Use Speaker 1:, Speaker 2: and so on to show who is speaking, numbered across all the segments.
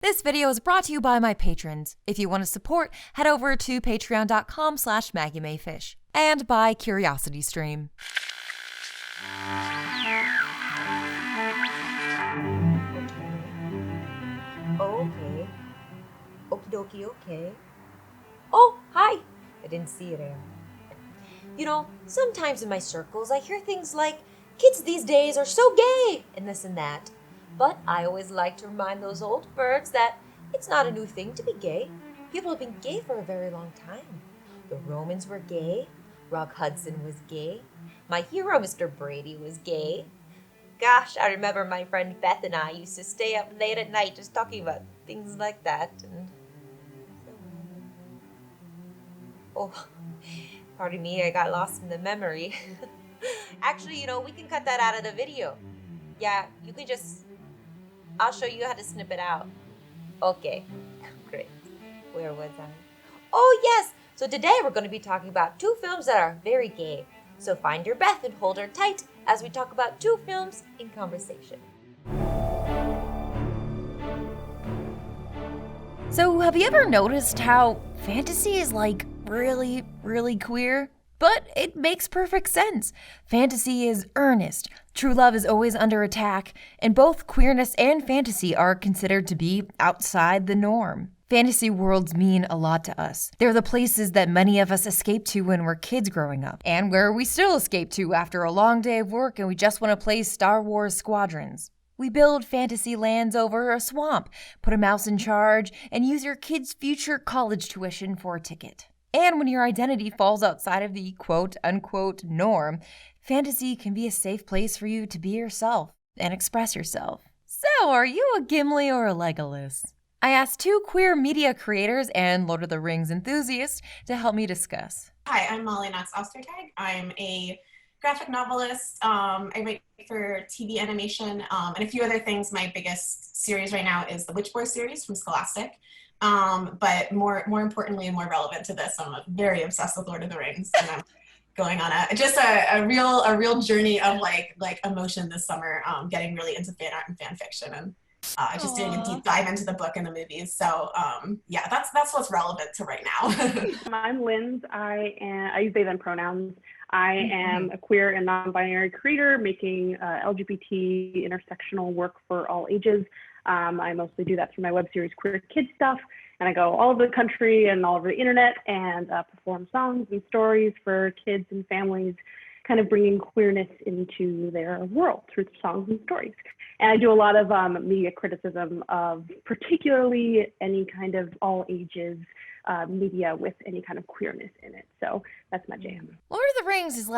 Speaker 1: This video is brought to you by my patrons. If you want to support, head over to patreon.com/Maggie Mae Fish. And by CuriosityStream.
Speaker 2: Okay. Okie dokie, okay. Oh, hi! I didn't see you there. You know, sometimes in my circles I hear things like, kids these days are so gay, and this and that. But I always like to remind those old birds that it's not a new thing to be gay. People have been gay for a very long time. The Romans were gay. Rock Hudson was gay. My hero, Mr. Brady, was gay. Gosh, I remember my friend Beth and I used to stay up late at night just talking about things like that. And oh, pardon me, I got lost in the memory. Actually, we can cut that out of the video. Yeah, you can just... I'll show you how to snip it out. Okay, great. Where was I? Oh, yes! So today we're going to be talking about two films that are very gay. So find your Beth and hold her tight as we talk about two films in conversation.
Speaker 1: So, have you ever noticed how fantasy is really, really queer? But it makes perfect sense. Fantasy is earnest, true love is always under attack, and both queerness and fantasy are considered to be outside the norm. Fantasy worlds mean a lot to us. They're the places that many of us escape to when we're kids growing up, and where we still escape to after a long day of work and we just want to play Star Wars Squadrons. We build fantasy lands over a swamp, put a mouse in charge, and use your kid's future college tuition for a ticket. And when your identity falls outside of the quote-unquote norm, fantasy can be a safe place for you to be yourself and express yourself. So, are you a Gimli or a Legolas? I asked two queer media creators and Lord of the Rings enthusiasts to help me discuss.
Speaker 3: Hi, I'm Molly Knox Ostertag. I'm a graphic novelist. I write for TV animation and a few other things. My biggest series right now is the Witchboy series from Scholastic. But more importantly and more relevant to this, I'm very obsessed with Lord of the Rings, and I'm going on a real journey of like emotion this summer, getting really into fan art and fan fiction, and just doing a deep dive into the book and the movies. So yeah, that's what's relevant to right now.
Speaker 4: I'm Lindz. I use they them pronouns. I am a queer and non-binary creator making LGBT intersectional work for all ages. I mostly do that through my web series Queer Kid Stuff, and I go all over the country and all over the internet and perform songs and stories for kids and families, kind of bringing queerness into their world through songs and stories. And I do a lot of media criticism of particularly any kind of all ages media with any kind of queerness in it. So that's my jam.
Speaker 1: Lord of the Rings is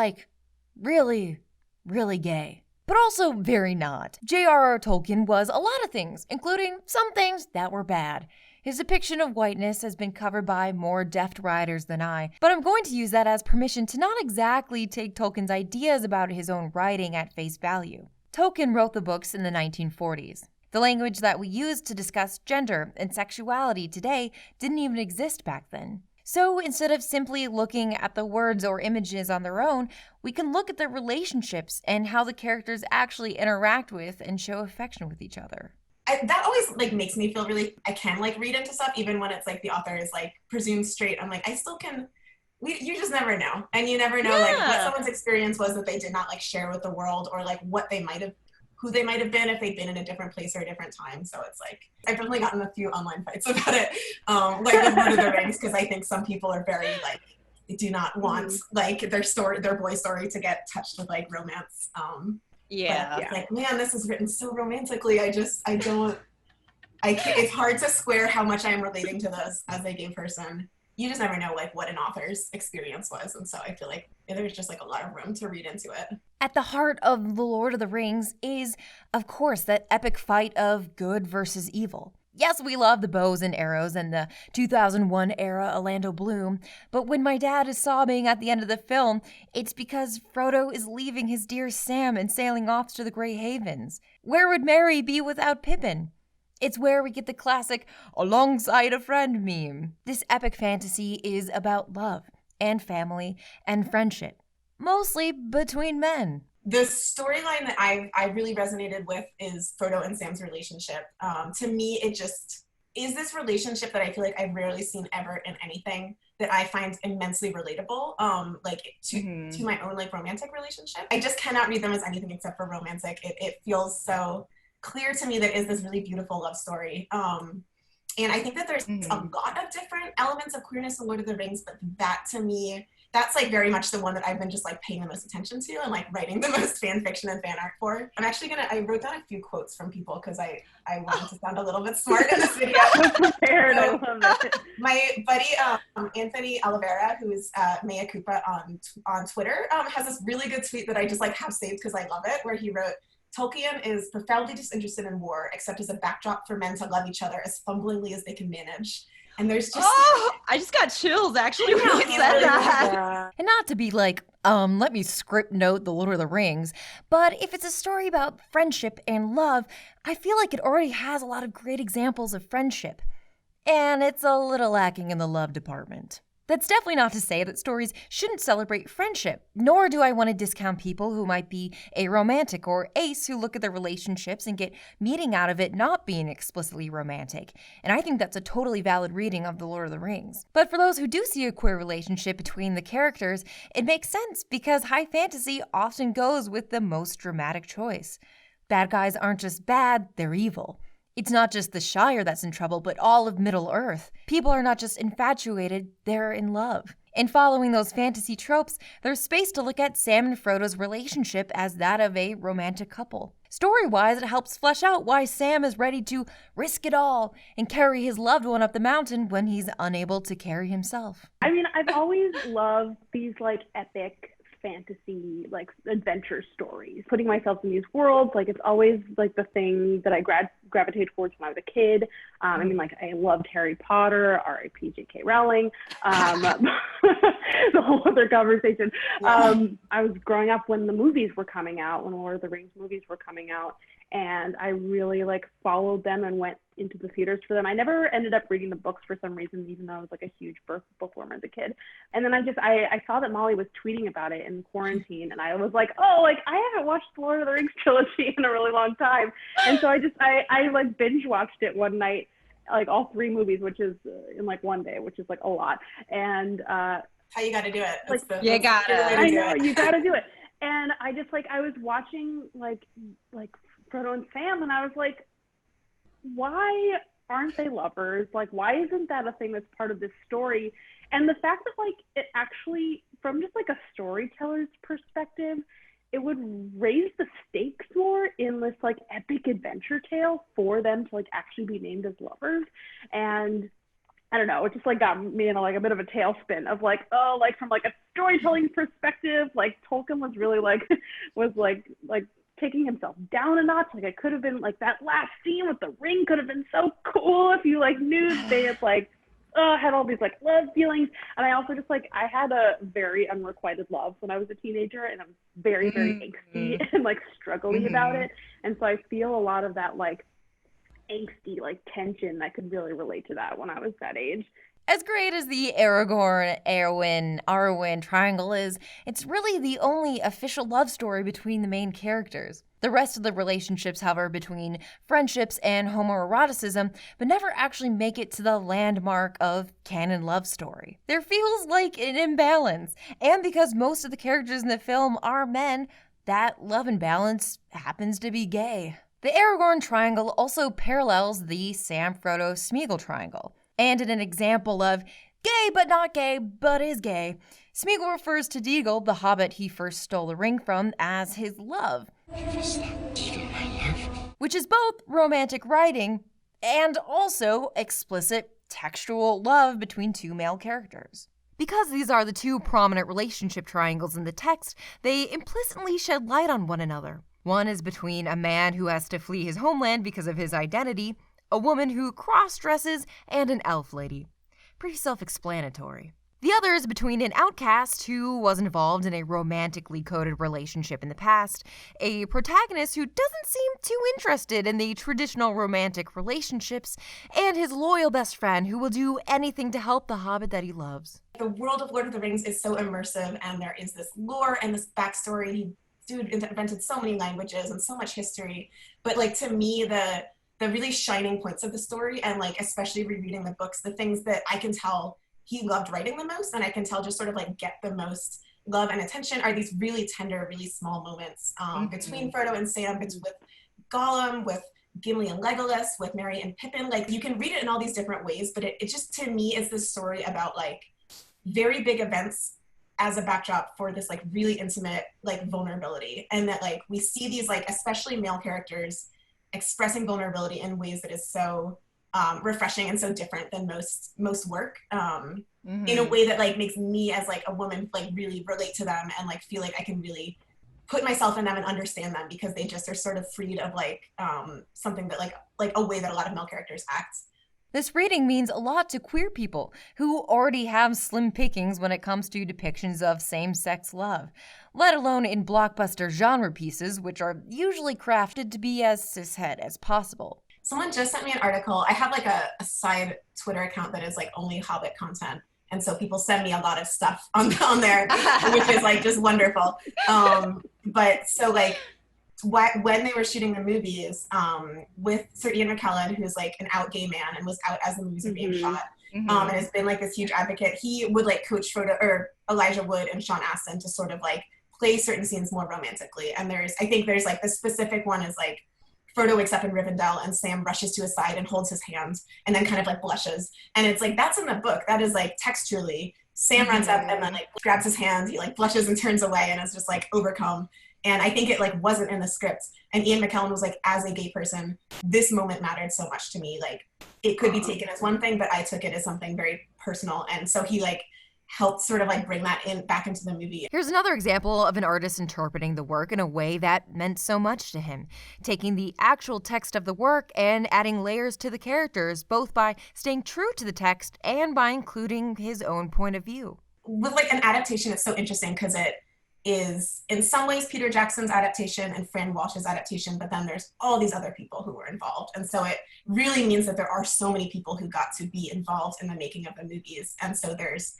Speaker 1: really, really gay. But also very not. J.R.R. Tolkien was a lot of things, including some things that were bad. His depiction of whiteness has been covered by more deft writers than I, but I'm going to use that as permission to not exactly take Tolkien's ideas about his own writing at face value. Tolkien wrote the books in the 1940s. The language that we use to discuss gender and sexuality today didn't even exist back then. So instead of simply looking at the words or images on their own, we can look at the relationships and how the characters actually interact with and show affection with each other.
Speaker 3: That always makes me feel really, I can read into stuff even when it's the author is presumed straight. I'm I still can, you just never know. And you never know what someone's experience was that they did not share with the world, or what they might have, who they might have been if they'd been in a different place or a different time. So it's I've definitely gotten a few online fights about it, with Lord of the Rings, because I think some people are very they do not want their boy story to get touched with romance.
Speaker 2: Yeah.
Speaker 3: It's man, this is written so romantically. I can't, it's hard to square how much I'm relating to this as a gay person. You just never know what an author's experience was, and so I feel there's just a lot of room to read into it.
Speaker 1: At the heart of The Lord of the Rings is, of course, that epic fight of good versus evil. Yes, we love the bows and arrows and the 2001 era Orlando Bloom, but when my dad is sobbing at the end of the film, it's because Frodo is leaving his dear Sam and sailing off to the Grey Havens. Where would Merry be without Pippin? It's where we get the classic alongside a friend meme. This epic fantasy is about love and family and friendship, mostly between men.
Speaker 3: The storyline that I really resonated with is Frodo and Sam's relationship. To me, it just is this relationship that I feel like I've rarely seen ever in anything that I find immensely relatable, to my own like romantic relationship. I just cannot read them as anything except for romantic. It feels so clear to me that is this really beautiful love story. And I think that there's a lot of different elements of queerness in Lord of the Rings, but that to me, that's like very much the one that I've been just like paying the most attention to and like writing the most fan fiction and fan art for. I'm actually I wrote down a few quotes from people because I wanted to sound a little bit smart in this video.
Speaker 4: Prepared, I love it.
Speaker 3: My buddy, Anthony Oliveira, who is Mea Koopa on Twitter, has this really good tweet that I just like have saved because I love it, where he wrote, Tolkien is profoundly disinterested in war, except as a backdrop for men to love each other as fumblingly as they can manage. And there's just...
Speaker 5: I just got chills, actually, when you said that.
Speaker 1: And not to be like, let me script note The Lord of the Rings, but if it's a story about friendship and love, I feel like it already has a lot of great examples of friendship. And it's a little lacking in the love department. That's definitely not to say that stories shouldn't celebrate friendship, nor do I want to discount people who might be aromantic or ace who look at their relationships and get meaning out of it not being explicitly romantic. And I think that's a totally valid reading of The Lord of the Rings. But for those who do see a queer relationship between the characters, it makes sense because high fantasy often goes with the most dramatic choice. Bad guys aren't just bad, they're evil. It's not just the Shire that's in trouble, but all of Middle-earth. People are not just infatuated, they're in love. In following those fantasy tropes, there's space to look at Sam and Frodo's relationship as that of a romantic couple. Story-wise, it helps flesh out why Sam is ready to risk it all and carry his loved one up the mountain when he's unable to carry himself.
Speaker 4: I mean, I've always loved these like epic fantasy like adventure stories, putting myself in these worlds. Like it's always like the thing that I gravitated towards when I was a kid. I mean, like I loved Harry Potter, R.I.P. J.K. Rowling, the whole other conversation. I was growing up when the movies were coming out, when Lord of the Rings movies were coming out, and I really like followed them and went into the theaters for them. I never ended up reading the books for some reason, even though I was like a huge bookworm as a kid. And then I saw that Molly was tweeting about it in quarantine, and I was like, oh, like I haven't watched the Lord of the Rings trilogy in a really long time. And so I like binge watched it one night, like all 3 movies, which is in like one day, which is like a lot. And
Speaker 3: how you got to do it.
Speaker 5: Like, you got it.
Speaker 4: I know, you got to do it. And I just like, I was watching like Frodo and Sam, and I was like, why aren't they lovers? Like, why isn't that a thing that's part of this story? And the fact that like it actually, from just like a storyteller's perspective, it would raise the stakes more in this like epic adventure tale for them to like actually be named as lovers. And I don't know, it just like got me in a bit of a tailspin of like, oh, like from like a storytelling perspective, like Tolkien was really like taking himself down a notch. Like it could have been like that last scene with the ring could have been so cool if you like knew they had like had all these like love feelings. And I also just like, I had a very unrequited love when I was a teenager, and I was very, very angsty and like struggly about it. And so I feel a lot of that like angsty like tension. I could really relate to that when I was that age.
Speaker 1: As great as the Arwen triangle is, it's really the only official love story between the main characters. The rest of the relationships hover between friendships and homoeroticism, but never actually make it to the landmark of canon love story. There feels like an imbalance, and because most of the characters in the film are men, that love imbalance happens to be gay. The Aragorn triangle also parallels the Sam-Frodo-Smeagol triangle. And in an example of gay but not gay but is gay, Smeagol refers to Deagol, the hobbit he first stole the ring from, as his love. Is that Deagol my love? Which is both romantic writing and also explicit textual love between 2 male characters. Because these are the 2 prominent relationship triangles in the text, they implicitly shed light on one another. One is between a man who has to flee his homeland because of his identity, a woman who cross-dresses, and an elf lady. Pretty self-explanatory. The other is between an outcast who was involved in a romantically coded relationship in the past, a protagonist who doesn't seem too interested in the traditional romantic relationships, and his loyal best friend who will do anything to help the hobbit that he loves.
Speaker 3: The world of Lord of the Rings is so immersive, and there is this lore and this backstory. Dude invented so many languages and so much history. But like to me, the the really shining points of the story, and like especially rereading the books, the things that I can tell he loved writing the most, and I can tell just sort of like get the most love and attention, are these really tender, really small moments between Frodo and Sam, with Gollum, with Gimli and Legolas, with Merry and Pippin. Like you can read it in all these different ways, but it just to me is this story about like very big events as a backdrop for this like really intimate like vulnerability, and that like we see these like especially male characters expressing vulnerability in ways that is so refreshing and so different than most work, in a way that like makes me as like a woman like really relate to them and like feel like I can really put myself in them and understand them, because they just are sort of freed of like something that like a way that a lot of male characters act.
Speaker 1: This reading means a lot to queer people who already have slim pickings when it comes to depictions of same-sex love, let alone in blockbuster genre pieces, which are usually crafted to be as cishet as possible.
Speaker 3: Someone just sent me an article. I have like a side Twitter account that is like only Hobbit content. And so people send me a lot of stuff on there, which is like just wonderful. But so like when they were shooting the movies with Sir Ian McKellen, who's like an out gay man and was out as the movies were being shot, and has been like this huge advocate, he would like coach Frodo, or Elijah Wood and Sean Astin, to sort of like play certain scenes more romantically. And I think there's like the specific one is like Frodo wakes up in Rivendell and Sam rushes to his side and holds his hand and then kind of like blushes. And it's like, that's in the book. That is like textually, Sam runs up and then like grabs his hand, he like blushes and turns away and is just like overcome. And I think it like wasn't in the script. And Ian McKellen was like, as a gay person, this moment mattered so much to me. Like it could be taken as one thing, but I took it as something very personal. And so he like helped sort of like bring that back into the movie.
Speaker 1: Here's another example of an artist interpreting the work in a way that meant so much to him, taking the actual text of the work and adding layers to the characters, both by staying true to the text and by including his own point of view.
Speaker 3: With like an adaptation, it's so interesting because it is in some ways Peter Jackson's adaptation and Fran Walsh's adaptation, but then there's all these other people who were involved. And so it really means that there are so many people who got to be involved in the making of the movies. And so there's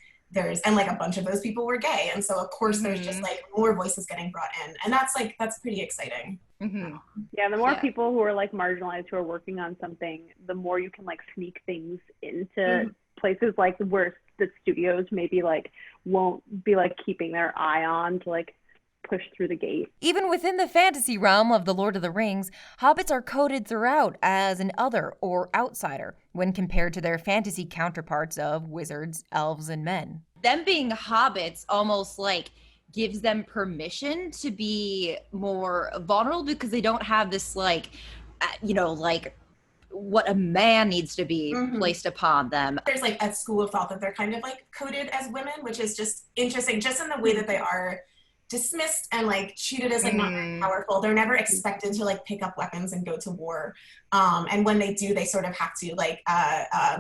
Speaker 3: and like a bunch of those people were gay. And so of course there's just like more voices getting brought in. And that's pretty exciting.
Speaker 4: Yeah, the more people who are like marginalized who are working on something, the more you can like sneak things into places like where the studios maybe like won't be like keeping their eye on to like push through the gate.
Speaker 1: Even within the fantasy realm of The Lord of the Rings, hobbits are coded throughout as an other or outsider when compared to their fantasy counterparts of wizards, elves, and men.
Speaker 5: Them being hobbits almost like gives them permission to be more vulnerable because they don't have this like, like what a man needs to be placed upon them.
Speaker 3: There's like a school of thought that they're kind of like coded as women, which is just interesting, just in the way that they are dismissed and like treated as like not very powerful. They're never expected to like pick up weapons and go to war. And when they do, they sort of have to like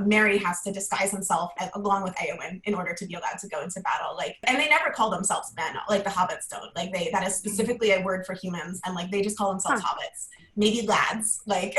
Speaker 3: Merry has to disguise himself along with Eowyn in order to be allowed to go into battle. Like, and they never call themselves men, like the hobbits don't. Like that is specifically a word for humans, and like they just call themselves hobbits. Maybe lads, like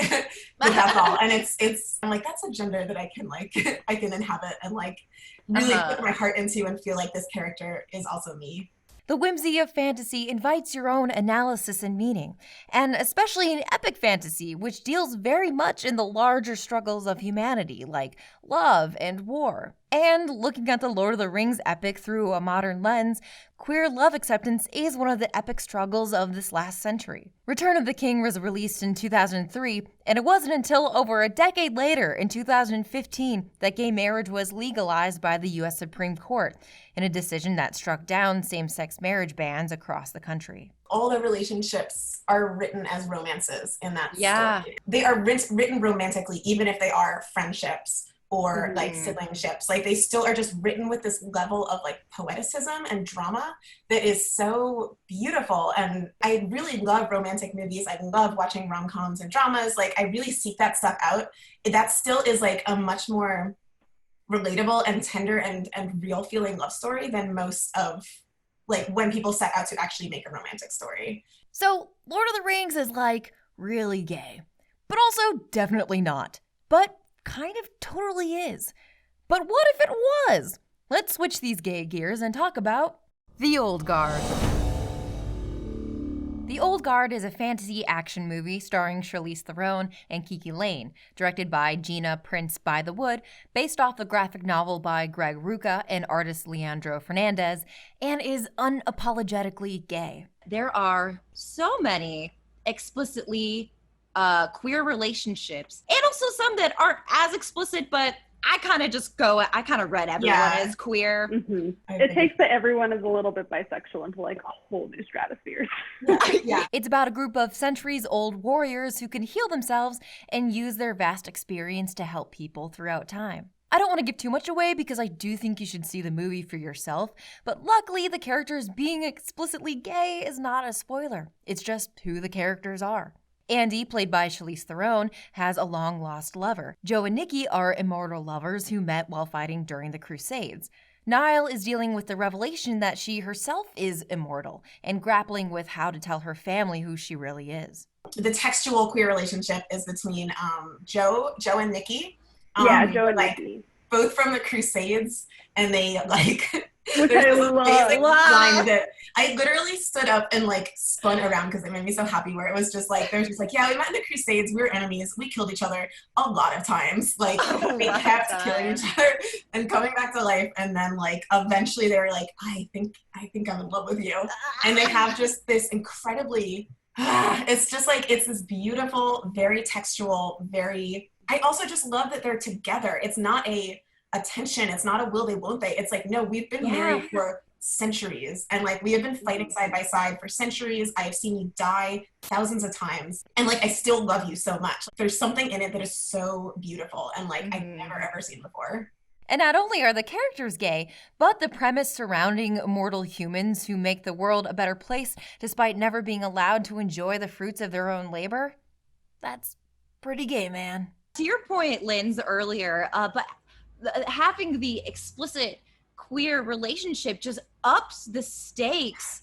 Speaker 3: but that's all. And it's I'm like, that's a gender that I can inhabit and like really put my heart into and feel like this character is also me.
Speaker 1: The whimsy of fantasy invites your own analysis and meaning, and especially in epic fantasy, which deals very much in the larger struggles of humanity, like love and war. And looking at the Lord of the Rings epic through a modern lens, queer love acceptance is one of the epic struggles of this last century. Return of the King was released in 2003, and it wasn't until over a decade later, in 2015, that gay marriage was legalized by the U.S. Supreme Court, in a decision that struck down same-sex marriage bans across the country.
Speaker 3: All the relationships are written as romances in that story. They are written romantically, even if they are friendships or like siblingships. Like they still are just written with this level of like poeticism and drama that is so beautiful. And I really love romantic movies. I love watching rom-coms and dramas. Like I really seek that stuff out. That still is like a much more relatable and tender and real feeling love story than most of like when people set out to actually make a romantic story.
Speaker 1: So Lord of the Rings is like really gay, but also definitely not. But kind of totally is. But what if it was? Let's switch these gay gears and talk about the old guard. The Old Guard is a fantasy action movie starring Charlize Theron and Kiki Lane, directed by Gina Prince Bythewood, based off the graphic novel by Greg Rucka and artist Leandro Fernandez, and is unapologetically gay.
Speaker 5: There are so many explicitly queer relationships, and also some that aren't as explicit, but I kind of read everyone as queer.
Speaker 4: Mm-hmm. It takes that everyone is a little bit bisexual into like a whole new stratosphere.
Speaker 3: Yeah.
Speaker 1: It's about a group of centuries-old warriors who can heal themselves and use their vast experience to help people throughout time. I don't want to give too much away because I do think you should see the movie for yourself, but luckily the characters being explicitly gay is not a spoiler. It's just who the characters are. Andy, played by Charlize Theron, has a long-lost lover. Joe and Nikki are immortal lovers who met while fighting during the Crusades. Niall is dealing with the revelation that she herself is immortal and grappling with how to tell her family who she really is.
Speaker 3: The textual queer relationship is between Joe and Nikki.
Speaker 4: Joe and Nikki.
Speaker 3: Both from the Crusades, and they like
Speaker 4: which I love.
Speaker 3: Line that I literally stood up and like spun around because it made me so happy, where it was just like, there's just like, yeah, we met in the Crusades, we were enemies, we killed each other a lot of times, like we kept killing each other and coming back to life, and then like eventually they were like, I think I'm in love with you, and they have just this incredibly it's just like, it's this beautiful, very textual, very, I also just love that they're together. It's not a tension. It's not a will they, won't they. It's like, no, we've been married for centuries. And like, we have been fighting side by side for centuries. I have seen you die thousands of times. And like, I still love you so much. There's something in it that is so beautiful and like, I've never ever seen before.
Speaker 1: And not only are the characters gay, but the premise surrounding immortal humans who make the world a better place despite never being allowed to enjoy the fruits of their own labor, that's pretty gay, man.
Speaker 5: To your point, Lindz, earlier, but having the explicit queer relationship just ups the stakes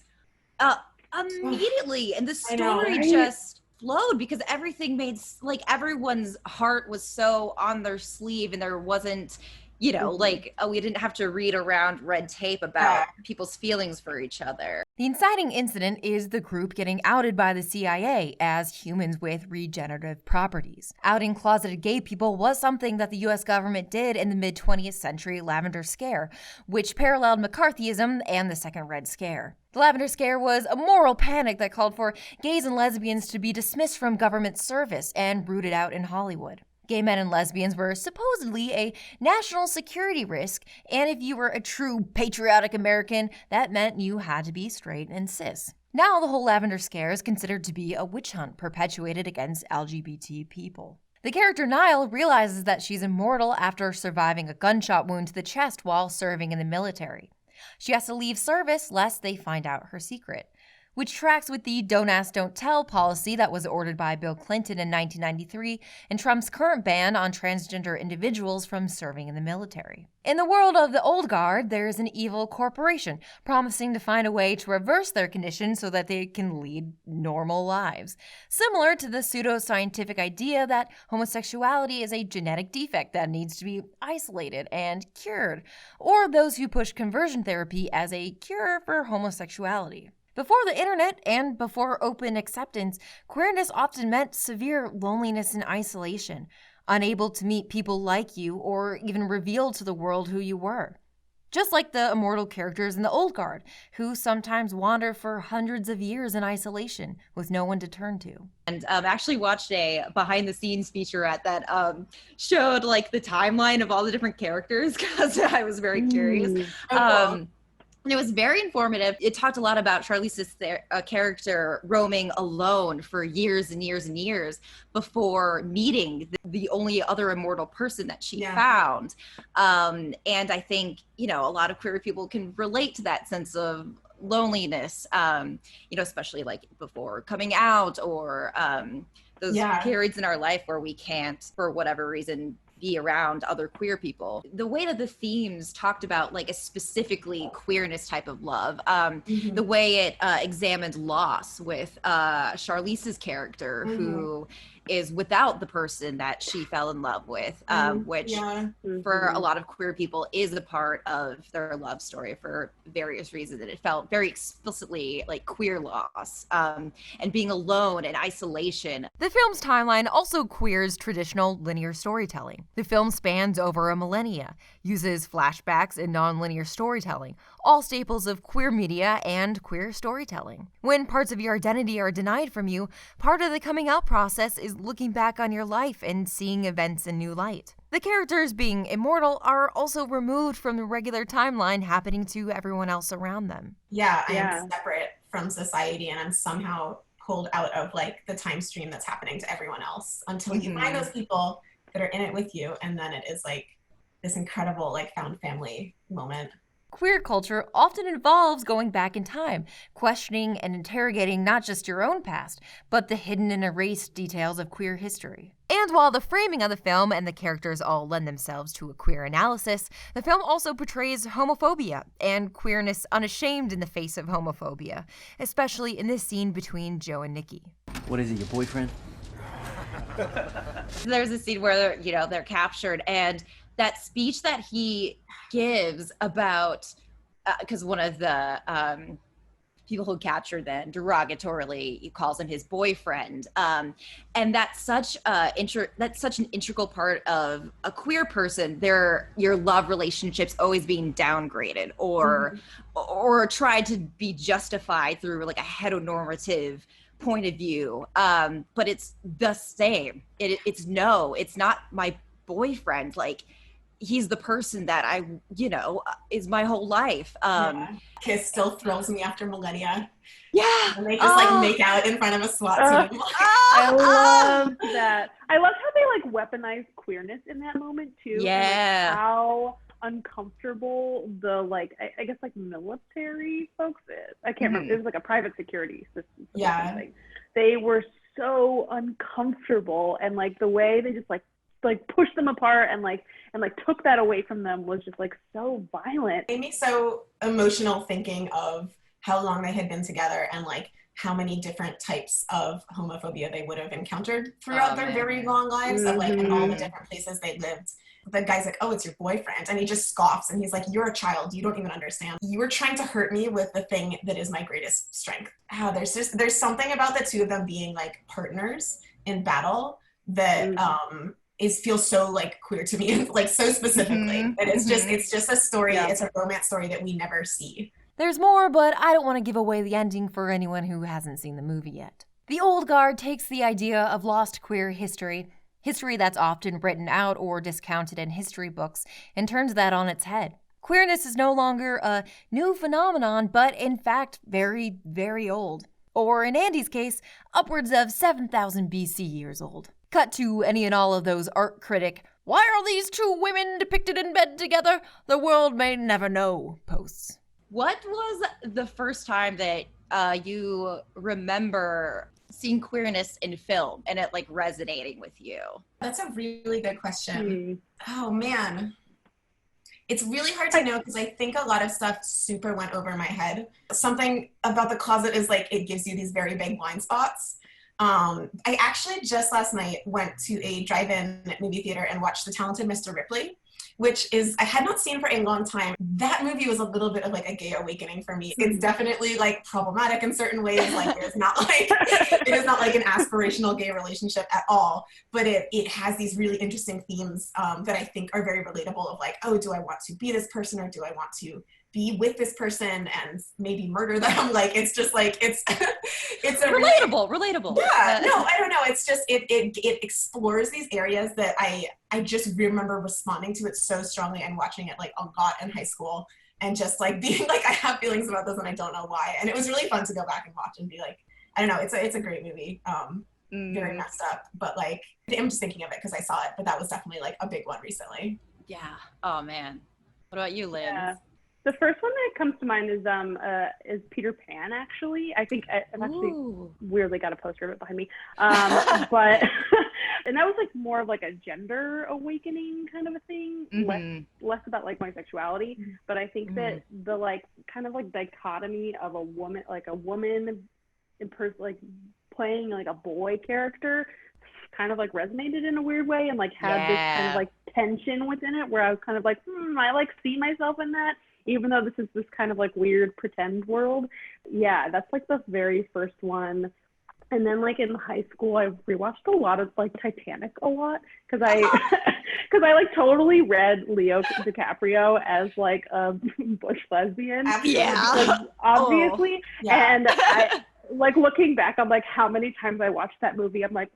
Speaker 5: immediately, and the story just flowed because everything made, like, everyone's heart was so on their sleeve, and there wasn't, you know, like, we didn't have to read around red tape about people's feelings for each other.
Speaker 1: The inciting incident is the group getting outed by the CIA as humans with regenerative properties. Outing closeted gay people was something that the US government did in the mid-20th century Lavender Scare, which paralleled McCarthyism and the Second Red Scare. The Lavender Scare was a moral panic that called for gays and lesbians to be dismissed from government service and rooted out in Hollywood. Gay men and lesbians were supposedly a national security risk, and if you were a true patriotic American, that meant you had to be straight and cis. Now the whole Lavender Scare is considered to be a witch hunt perpetuated against LGBT people. The character Niall realizes that she's immortal after surviving a gunshot wound to the chest while serving in the military. She has to leave service lest they find out her secret, which tracks with the don't ask, don't tell policy that was ordered by Bill Clinton in 1993 and Trump's current ban on transgender individuals from serving in the military. In the world of the Old Guard, there is an evil corporation promising to find a way to reverse their condition so that they can lead normal lives, similar to the pseudoscientific idea that homosexuality is a genetic defect that needs to be isolated and cured, or those who push conversion therapy as a cure for homosexuality. Before the internet and before open acceptance, queerness often meant severe loneliness and isolation, unable to meet people like you or even reveal to the world who you were. Just like the immortal characters in the Old Guard, who sometimes wander for hundreds of years in isolation with no one to turn to.
Speaker 5: And actually watched a behind-the-scenes featurette that showed like the timeline of all the different characters because I was very curious. And it was very informative. It talked a lot about Charlize's character roaming alone for years and years and years before meeting the only other immortal person that she found. And I think, you know, a lot of queer people can relate to that sense of loneliness, you know, especially like before coming out or those periods in our life where we can't, for whatever reason, be around other queer people. The way that the themes talked about like a specifically queerness type of love, the way it examined loss with Charlize's character, who is without the person that she fell in love with, which for a lot of queer people is a part of their love story for various reasons. And it felt very explicitly like queer loss, and being alone and isolation.
Speaker 1: The film's timeline also queers traditional linear storytelling. The film spans over a millennia, uses flashbacks and nonlinear storytelling, all staples of queer media and queer storytelling. When parts of your identity are denied from you, part of the coming out process is looking back on your life and seeing events in new light. The characters, being immortal, are also removed from the regular timeline happening to everyone else around them.
Speaker 3: Yeah, I am separate from society, and I'm somehow pulled out of like the time stream that's happening to everyone else until you find those people that are in it with you, and then it is like this incredible like found family moment.
Speaker 1: Queer culture often involves going back in time, questioning and interrogating not just your own past, but the hidden and erased details of queer history. And while the framing of the film and the characters all lend themselves to a queer analysis, the film also portrays homophobia and queerness unashamed in the face of homophobia, especially in this scene between Joe and Nikki.
Speaker 6: What is it, your boyfriend?
Speaker 5: There's a scene where they're captured, and that speech that he gives about, because one of the people who captured them derogatorily, he calls him his boyfriend, and that's such an integral part of a queer person. Your love relationships always being downgraded or tried to be justified through like a heteronormative point of view, but it's the same. It's not my boyfriend. Like, he's the person that I, is my whole life.
Speaker 3: Kiss still thrills me after millennia.
Speaker 5: Yeah.
Speaker 3: And they just like make out in front of a SWAT team.
Speaker 4: I love that. I love how they like weaponize queerness in that moment too.
Speaker 5: Yeah.
Speaker 4: And, like, how uncomfortable the like I guess like military folks is. I can't remember. It was like a private security system.
Speaker 3: Yeah.
Speaker 4: They were so uncomfortable, and like the way they just like pushed them apart and took that away from them was just like so violent.
Speaker 3: It made me so emotional thinking of how long they had been together and like how many different types of homophobia they would have encountered throughout their very long lives, of like in all the different places they lived. The guy's like, oh, it's your boyfriend. And he just scoffs and he's like, you're a child. You don't even understand. You were trying to hurt me with the thing that is my greatest strength. There's something about the two of them being like partners in battle that feels so like queer to me, like so specifically. And it's just a story. Yeah. It's a romance story that we never see.
Speaker 1: There's more, but I don't want to give away the ending for anyone who hasn't seen the movie yet. The old guard takes the idea of lost queer history that's often written out or discounted in history books, and turns that on its head. Queerness is no longer a new phenomenon, but in fact very, very old. Or in Andy's case, upwards of 7,000 BC years old. Cut to any and all of those art critic, "Why are these two women depicted in bed together? The world may never know" posts.
Speaker 5: What was the first time that you remember seeing queerness in film and it like resonating with you?
Speaker 3: That's a really good question. Oh man. It's really hard to know because I think a lot of stuff super went over my head. Something about The Closet is like it gives you these very big blind spots. I actually just last night went to a drive-in movie theater and watched The Talented Mr. Ripley, which is, I had not seen for a long time. That movie was a little bit of like a gay awakening for me. It's definitely like problematic in certain ways. Like it is not like an aspirational gay relationship at all, but it has these really interesting themes that I think are very relatable of like, oh, do I want to be this person or do I want to be with this person and maybe murder them? Like, it's just like, it's
Speaker 5: relatable.
Speaker 3: Yeah, no, I don't know. It's just, it explores these areas that I just remember responding to it so strongly and watching it like a lot in high school and just like being like, I have feelings about this and I don't know why. And it was really fun to go back and watch and be like, I don't know, it's a great movie. Very messed up, but like, I'm just thinking of it because I saw it, but that was definitely like a big one recently.
Speaker 5: Yeah. Oh man. What about you, Lindz?
Speaker 4: Yeah. The first one that comes to mind is Peter Pan, actually. I think I've actually weirdly got a poster of it behind me. But, and that was like more of like a gender awakening kind of a thing, less about like my sexuality. But I think that the like kind of like dichotomy of a woman in person, like playing like a boy character kind of like resonated in a weird way and like had this kind of like tension within it where I was kind of like, I like see myself in that, even though this is this kind of like weird pretend world. Yeah, that's like the very first one. And then like in high school, I rewatched a lot of like Titanic a lot because I like totally read Leo DiCaprio as like a butch lesbian.
Speaker 5: Yeah.
Speaker 4: Obviously.
Speaker 3: Oh, yeah.
Speaker 4: And I like looking back, I'm like, how many times I watched that movie, I'm like,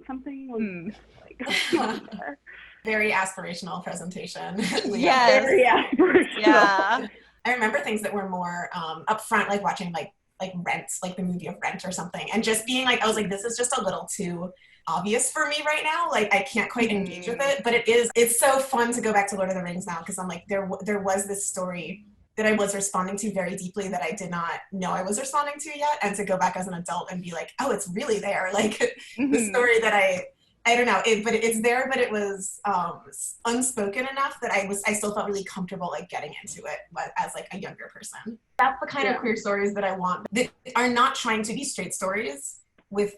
Speaker 4: something was like there.
Speaker 3: Very aspirational presentation.
Speaker 5: Yes.
Speaker 4: Very aspirational.
Speaker 5: Yeah.
Speaker 3: I remember things that were more upfront, like watching like Rent, like the movie of Rent or something, and just being like, I was like, this is just a little too obvious for me right now. Like I can't quite engage with it, but it's so fun to go back to Lord of the Rings now because I'm like, there was this story that I was responding to very deeply that I did not know I was responding to yet, and to go back as an adult and be like, oh, it's really there. Like the story that I don't know, but it's there, but it was unspoken enough that I still felt really comfortable like getting into it as like a younger person. That's the kind of queer stories that I want, that are not trying to be straight stories with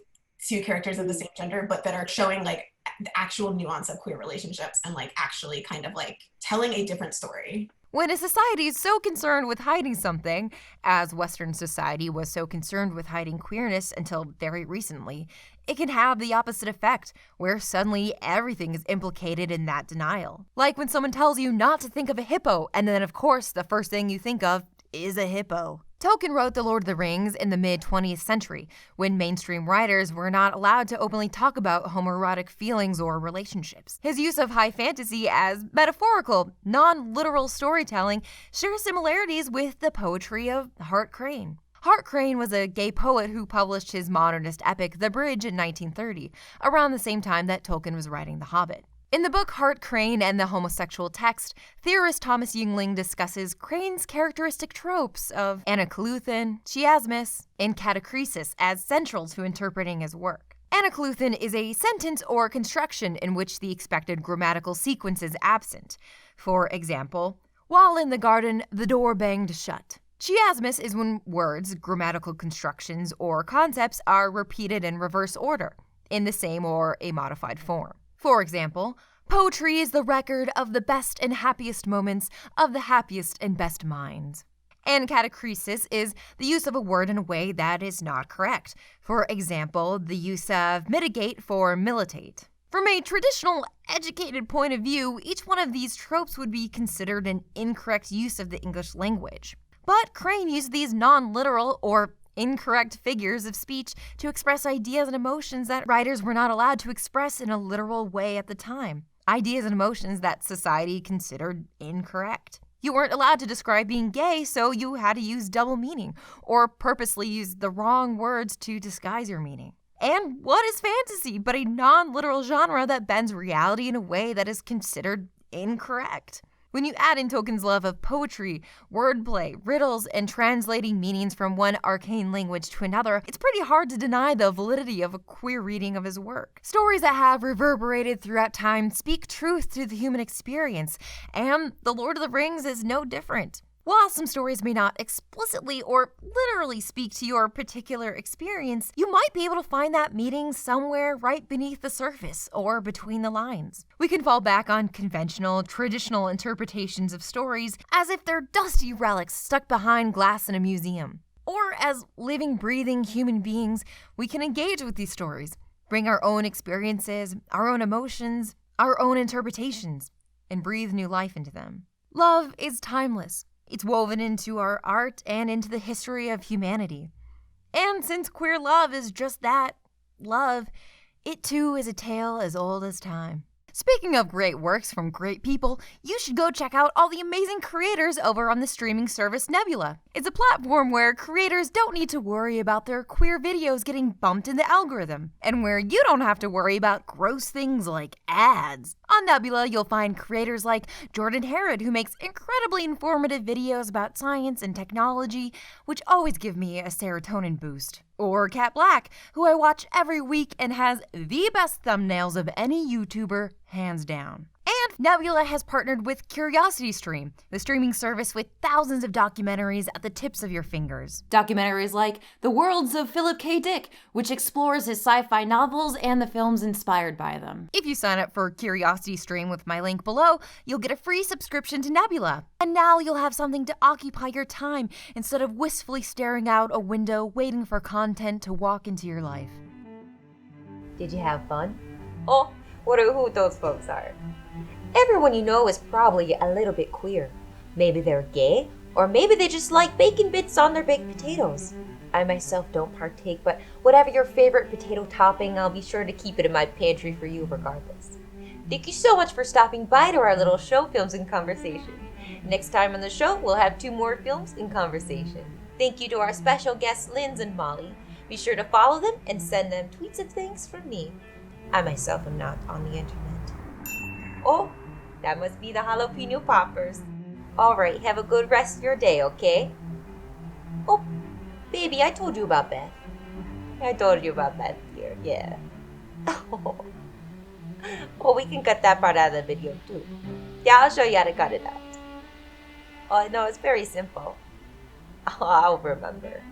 Speaker 3: two characters of the same gender, but that are showing like the actual nuance of queer relationships and like actually kind of like telling a different story.
Speaker 1: When a society is so concerned with hiding something, as Western society was so concerned with hiding queerness until very recently, it can have the opposite effect, where suddenly everything is implicated in that denial. Like when someone tells you not to think of a hippo, and then of course the first thing you think of is a hippo. Tolkien wrote The Lord of the Rings in the mid-20th century, when mainstream writers were not allowed to openly talk about homoerotic feelings or relationships. His use of high fantasy as metaphorical, non-literal storytelling shares similarities with the poetry of Hart Crane. Hart Crane was a gay poet who published his modernist epic The Bridge in 1930, around the same time that Tolkien was writing The Hobbit. In the book Hart Crane and the Homosexual Text, theorist Thomas Jüngling discusses Crane's characteristic tropes of anacoluthon, chiasmus, and catachresis as central to interpreting his work. Anacoluthon is a sentence or construction in which the expected grammatical sequence is absent. For example, while in the garden, the door banged shut. Chiasmus is when words, grammatical constructions, or concepts are repeated in reverse order, in the same or a modified form. For example, poetry is the record of the best and happiest moments of the happiest and best minds. And catachresis is the use of a word in a way that is not correct. For example, the use of mitigate for militate. From a traditional, educated point of view, each one of these tropes would be considered an incorrect use of the English language. But Crane used these non-literal or incorrect figures of speech to express ideas and emotions that writers were not allowed to express in a literal way at the time. Ideas and emotions that society considered incorrect. You weren't allowed to describe being gay, so you had to use double meaning, or purposely use the wrong words to disguise your meaning. And what is fantasy but a non-literal genre that bends reality in a way that is considered incorrect? When you add in Tolkien's love of poetry, wordplay, riddles, and translating meanings from one arcane language to another, it's pretty hard to deny the validity of a queer reading of his work. Stories that have reverberated throughout time speak truth to the human experience, and The Lord of the Rings is no different. While some stories may not explicitly or literally speak to your particular experience, you might be able to find that meaning somewhere right beneath the surface or between the lines. We can fall back on conventional, traditional interpretations of stories as if they're dusty relics stuck behind glass in a museum. Or as living, breathing human beings, we can engage with these stories, bring our own experiences, our own emotions, our own interpretations, and breathe new life into them. Love is timeless. It's woven into our art and into the history of humanity. And since queer love is just that, love, it too is a tale as old as time. Speaking of great works from great people, you should go check out all the amazing creators over on the streaming service Nebula. It's a platform where creators don't need to worry about their queer videos getting bumped in the algorithm, and where you don't have to worry about gross things like ads. On Nebula, you'll find creators like Jordan Harrod, who makes incredibly informative videos about science and technology, which always give me a serotonin boost. Or Kat Black, who I watch every week and has the best thumbnails of any YouTuber, hands down. And Nebula has partnered with CuriosityStream, the streaming service with thousands of documentaries at the tips of your fingers. Documentaries like The Worlds of Philip K. Dick, which explores his sci-fi novels and the films inspired by them. If you sign up for CuriosityStream with my link below, you'll get a free subscription to Nebula. And now you'll have something to occupy your time instead of wistfully staring out a window waiting for content to walk into your life.
Speaker 2: Did you have fun? Oh, wonder who those folks are. Everyone you know is probably a little bit queer. Maybe they're gay, or maybe they just like bacon bits on their baked potatoes. I myself don't partake, but whatever your favorite potato topping, I'll be sure to keep it in my pantry for you regardless. Thank you so much for stopping by to our little show, Films in Conversation. Next time on the show, we'll have 2 more films in conversation. Thank you to our special guests, Lindz and Molly. Be sure to follow them and send them tweets of thanks from me. I myself am not on the internet. Oh, that must be the jalapeno poppers. Alright, have a good rest of your day, okay? Oh, baby, I told you about Beth. I told you about Beth here, yeah. Oh, we can cut that part out of the video too. Yeah, I'll show you how to cut it out. Oh, no, it's very simple. I'll remember.